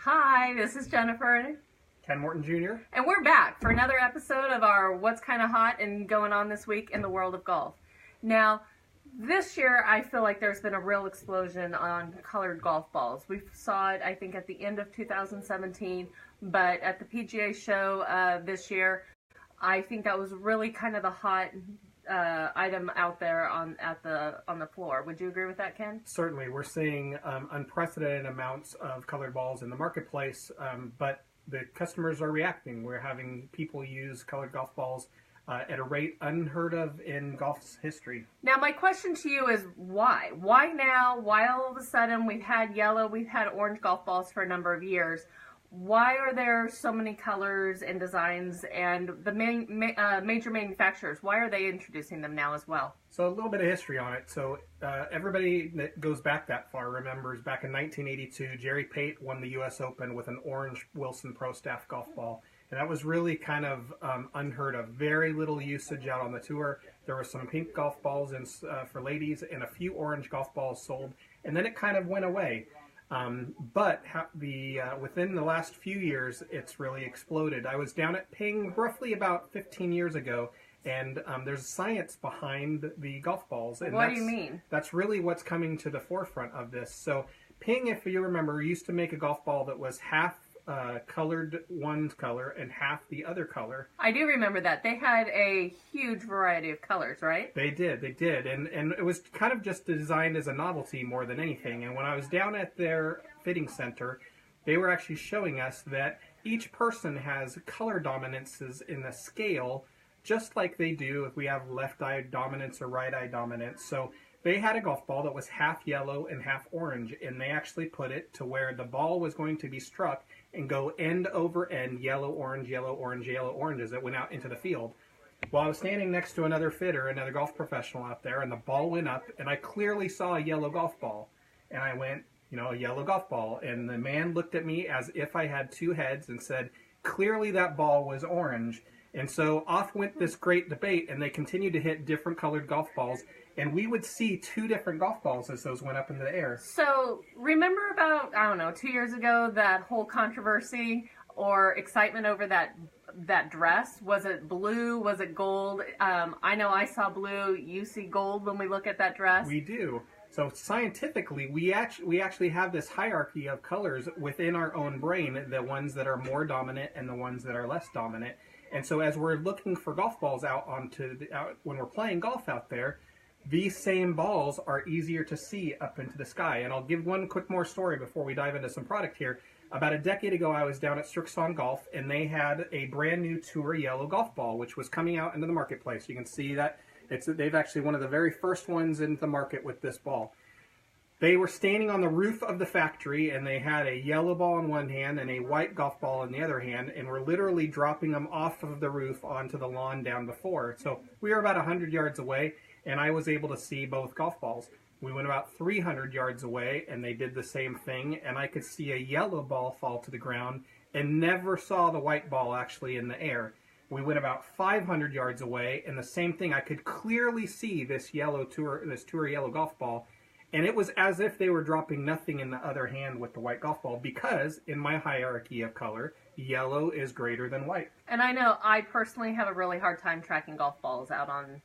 Hi, this is Jennifer. Ken Morton Jr. And we're back for another episode of our What's Kind of Hot and Going On This Week in the World of Golf. Now, this year I feel like there's been a real explosion on colored golf balls. We saw it, I think, at the end of 2017, but at the PGA show this year, I think that was really kind of the hot item out there on the floor. Would you agree with that, Ken? Certainly, we're seeing unprecedented amounts of colored balls in the marketplace, but the customers are reacting. We're having people use colored golf balls at a rate unheard of in golf's history. Now, my question to you is why? Why now? Why all of a sudden? We've had yellow, we've had orange golf balls for a number of years. Why are there so many colors and designs, and the major manufacturers, why are they introducing them now as well? So a little bit of history on it. So everybody that goes back that far remembers back in 1982, Jerry Pate won the U.S. Open with an orange Wilson Pro Staff golf ball. And that was really kind of unheard of. Very little usage out on the tour. There were some pink golf balls for ladies and a few orange golf balls sold. And then it kind of went away. But within the last few years, it's really exploded. I was down at Ping roughly about 15 years ago, and there's science behind the golf balls. And what do you mean? That's really what's coming to the forefront of this. So Ping, if you remember, used to make a golf ball that was half colored one color and half the other color. I do remember that. They had a huge variety of colors, right? They did. And it was kind of just designed as a novelty more than anything. And when I was down at their fitting center, they were actually showing us that each person has color dominances in the scale, just like they do if we have left eye dominance or right eye dominance. So they had a golf ball that was half yellow and half orange, and they actually put it to where the ball was going to be struck and go end over end, yellow, orange, yellow, orange, yellow, orange as it went out into the field. Well, I was standing next to another fitter, another golf professional out there, and the ball went up, and I clearly saw a yellow golf ball. And I went, a yellow golf ball. And the man looked at me as if I had two heads and said, clearly that ball was orange. And so off went this great debate, and they continued to hit different colored golf balls. And we would see two different golf balls as those went up into the air. So, remember about, 2 years ago, that whole controversy or excitement over that dress? Was it blue? Was it gold? I know I saw blue. You see gold when we look at that dress? We do. So scientifically, we actually have this hierarchy of colors within our own brain, the ones that are more dominant and the ones that are less dominant. And so as we're looking for golf balls out when we're playing golf out there, these same balls are easier to see up into the sky. And I'll give one quick more story before we dive into some product here. About a decade ago, I was down at Strixon Golf, and they had a brand new Tour yellow golf ball, which was coming out into the marketplace. You can see that they've actually one of the very first ones in the market with this ball. They were standing on the roof of the factory, and they had a yellow ball in one hand and a white golf ball in the other hand, and were literally dropping them off of the roof onto the lawn down before. So we were about 100 yards away, and I was able to see both golf balls. We went about 300 yards away, and they did the same thing, and I could see a yellow ball fall to the ground and never saw the white ball actually in the air. We went about 500 yards away, and the same thing. I could clearly see this Tour yellow golf ball, and it was as if they were dropping nothing in the other hand with the white golf ball, because in my hierarchy of color, yellow is greater than white. And I know I personally have a really hard time tracking golf balls out on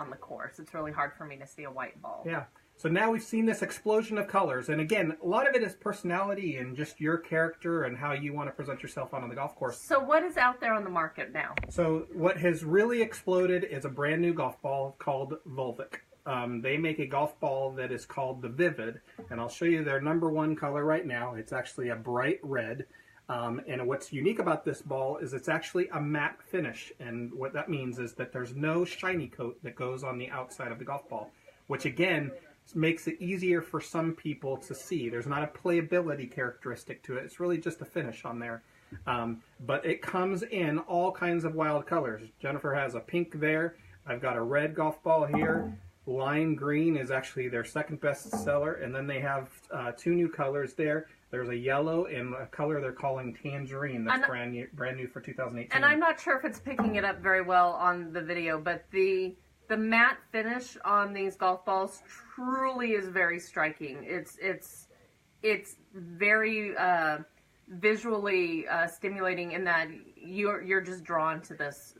the course. It's really hard for me to see a white ball. Yeah. So now we've seen this explosion of colors, and again, a lot of it is personality and just your character and how you want to present yourself out on the golf course. So what is out there on the market now? So what has really exploded is a brand new golf ball called Volvic. They make a golf ball that is called the Vivid, and I'll show you their number one color right now. It's actually a bright red. And what's unique about this ball is it's actually a matte finish, and what that means is that there's no shiny coat that goes on the outside of the golf ball, which again makes it easier for some people to see. There's not a playability characteristic to it. It's really just a finish on there. But it comes in all kinds of wild colors. Jennifer has a pink there. I've got a red golf ball here. Lime green is actually their second best seller, and then they have two new colors there. There's a yellow and a color they're calling tangerine that's brand new for 2018. And I'm not sure if it's picking it up very well on the video, but the matte finish on these golf balls truly is very striking. It's it's very visually stimulating in that you're just drawn to this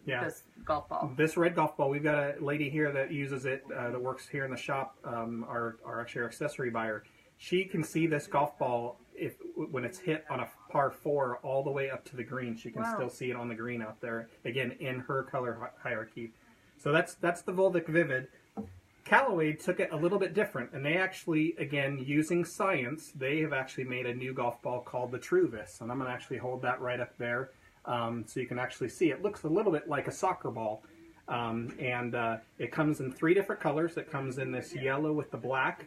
golf ball. This red golf ball, we've got a lady here that uses it that works here in the shop. Our accessory buyer. She can see this golf ball when it's hit on a par 4 all the way up to the green. She can still see it on the green out there, again, in her color hierarchy. So that's the Volvic Vivid. Callaway took it a little bit different, and they actually, again, using science, they have actually made a new golf ball called the Truvis. And I'm going to actually hold that right up there so you can actually see. It looks a little bit like a soccer ball. It comes in 3 different colors. It comes in this yellow with the black,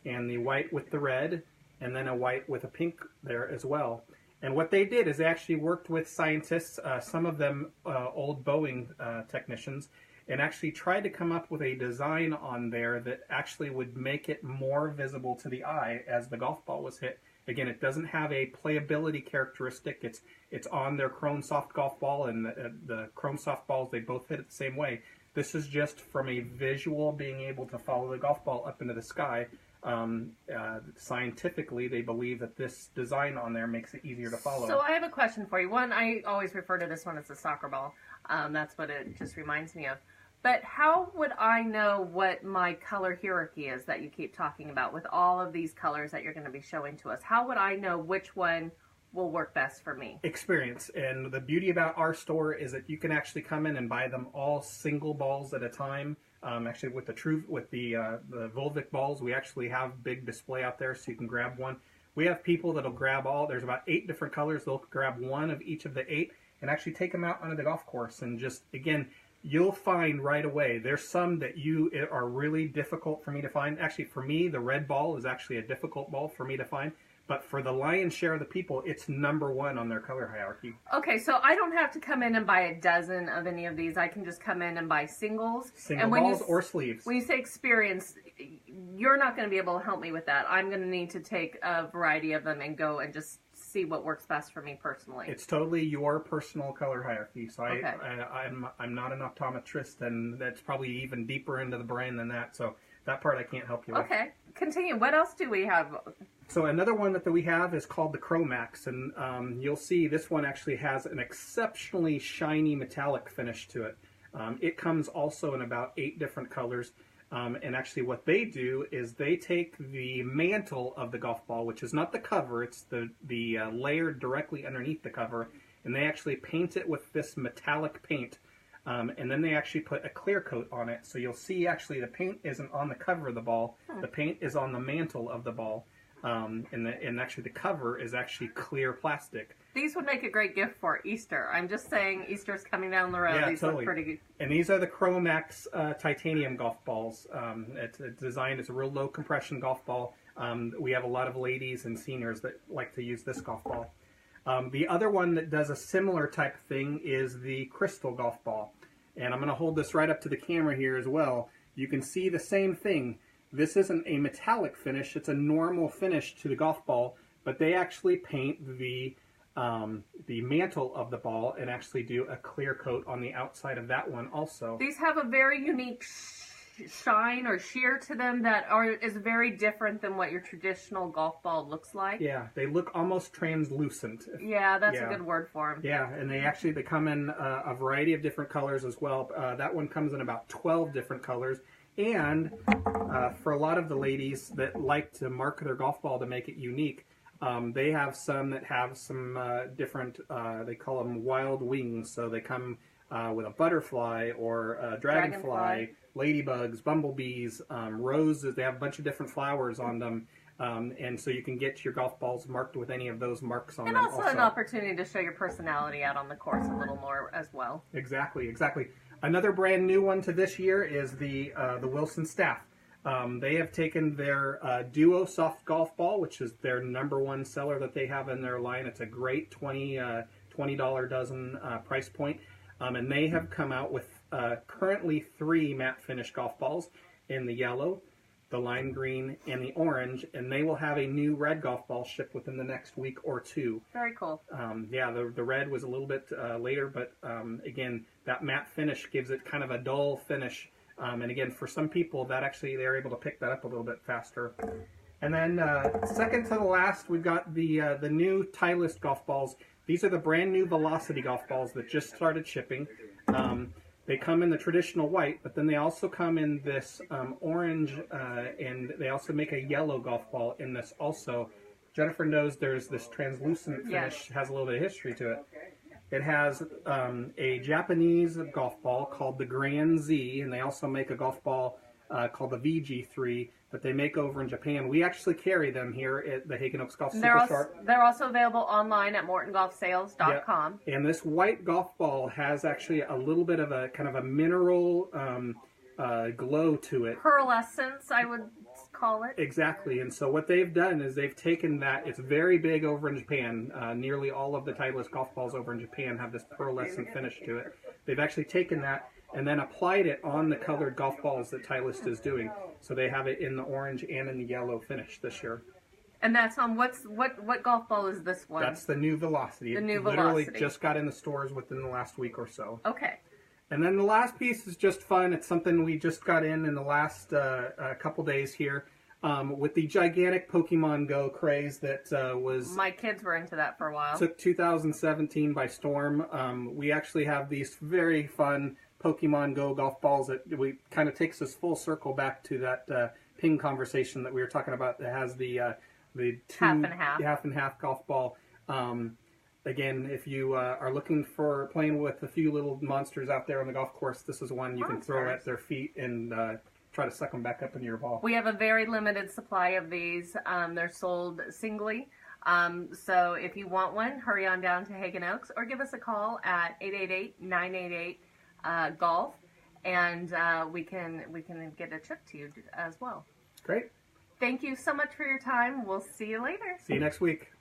and the white with the red, and then a white with a pink there as well. And what they did is they actually worked with scientists, some of them old Boeing technicians, and actually tried to come up with a design on there that actually would make it more visible to the eye as the golf ball was hit. Again, it doesn't have a playability characteristic. It's on their Chrome Soft golf ball, and the Chrome Soft balls, they both hit it the same way. This is just from a visual being able to follow the golf ball up into the sky. Scientifically, they believe that this design on there makes it easier to follow. So I have a question for you. One, I always refer to this one as a soccer ball. That's what it just reminds me of. But how would I know what my color hierarchy is that you keep talking about with all of these colors that you're going to be showing to us? How would I know which one will work best for me? Experience. And the beauty about our store is that you can actually come in and buy them all single balls at a time. Actually, with the Volvic balls, we actually have big display out there, so you can grab one. We have people that'll grab there's about 8 different colors. They'll grab one of each of the 8 and actually take them out onto the golf course. And just, again, you'll find right away, there's some that are really difficult for me to find. Actually, for me, the red ball is actually a difficult ball for me to find. But for the lion's share of the people, it's #1 on their color hierarchy. Okay, so I don't have to come in and buy a dozen of any of these. I can just come in and buy singles. Single balls or sleeves. When you say experience, you're not going to be able to help me with that. I'm going to need to take a variety of them and go and just see what works best for me personally. It's totally your personal color hierarchy. So I'm not an optometrist, and that's probably even deeper into the brain than that. So that part I can't help you with. Okay, continue. What else do we have? So another one that we have is called the Chromax, and you'll see this one actually has an exceptionally shiny metallic finish to it. It comes also in about 8 different colors, and actually what they do is they take the mantle of the golf ball, which is not the cover, it's the layer directly underneath the cover, and they actually paint it with this metallic paint. And then they actually put a clear coat on it, so you'll see actually the paint isn't on the cover of the ball, the paint is on the mantle of the ball. And actually the cover is actually clear plastic. These would make a great gift for Easter. I'm just saying Easter's coming down the road. Yeah, these totally. look pretty good. And these are the Chromax titanium golf balls. It's designed as a real low compression golf ball. We have a lot of ladies and seniors that like to use this golf ball. The other one that does a similar type of thing is the crystal golf ball. And I'm going to hold this right up to the camera here as well. You can see the same thing. This isn't a metallic finish, it's a normal finish to the golf ball, but they actually paint the mantle of the ball and actually do a clear coat on the outside of that one also. These have a very unique shine or sheer to them that is very different than what your traditional golf ball looks like. Yeah, they look almost translucent. Yeah, that's a good word for them. Yeah, and they come in a variety of different colors as well. That one comes in about 12 different colors. And for a lot of the ladies that like to mark their golf ball to make it unique, they have some that have some different, they call them wild wings. So they come with a butterfly or a dragonfly, ladybugs, bumblebees, roses. They have a bunch of different flowers on them. And so you can get your golf balls marked with any of those marks on them. And also an opportunity to show your personality out on the course a little more as well. Exactly, exactly. Another brand new one to this year is the Wilson Staff. They have taken their Duo Soft Golf Ball, which is their #1 seller that they have in their line. It's a great $20 dozen price point. And they have come out with currently 3 matte finish golf balls in the yellow, the lime green, and the orange, and they will have a new red golf ball shipped within the next week or 2. Very cool. Yeah, the red was a little bit later, but again, that matte finish gives it kind of a dull finish. And again, for some people, that actually they're able to pick that up a little bit faster. And then second to the last, we've got the new Titleist golf balls. These are the brand new Velocity golf balls that just started shipping. They come in the traditional white, but then they also come in this orange, and they also make a yellow golf ball in this also. Jennifer knows there's this translucent finish, has a little bit of history to it. It has a Japanese golf ball called the Gran-Z, and they also make a golf ball called the VG3 that they make over in Japan. We actually carry them here at the Hagen Oaks Golf Superstore. They're also available online at mortongolfsales.com. Yep. And this white golf ball has actually a little bit of a kind of a mineral glow to it. Pearlescence, I would call it. Exactly. And so what they've done is they've taken that. It's very big over in Japan. Nearly all of the Titleist golf balls over in Japan have this pearlescent finish to it. They've actually taken that and then applied it on the colored golf balls that Titleist is doing. So they have it in the orange and in the yellow finish this year. And that's on what golf ball is this one? That's the new Velocity. The new Literally Velocity. just got in the stores within the last week or so. Okay. And then the last piece is just fun. It's something we just got in the last couple days here with the gigantic Pokemon Go craze that was... My kids were into that for a while. Took 2017 by storm. We actually have these very fun Pokemon Go golf balls that we kind of takes us full circle back to that ping conversation that we were talking about that has the two half and half golf ball. Again, if you are looking for playing with a few little monsters out there on the golf course, this is one you can throw at their feet and try to suck them back up into your ball. We have a very limited supply of these. They're sold singly. So if you want one, hurry on down to Hagen Oaks or give us a call at 888-988-GOLF, and we can get it shipped to you as well. Great. Thank you so much for your time. We'll see you later. See you next week.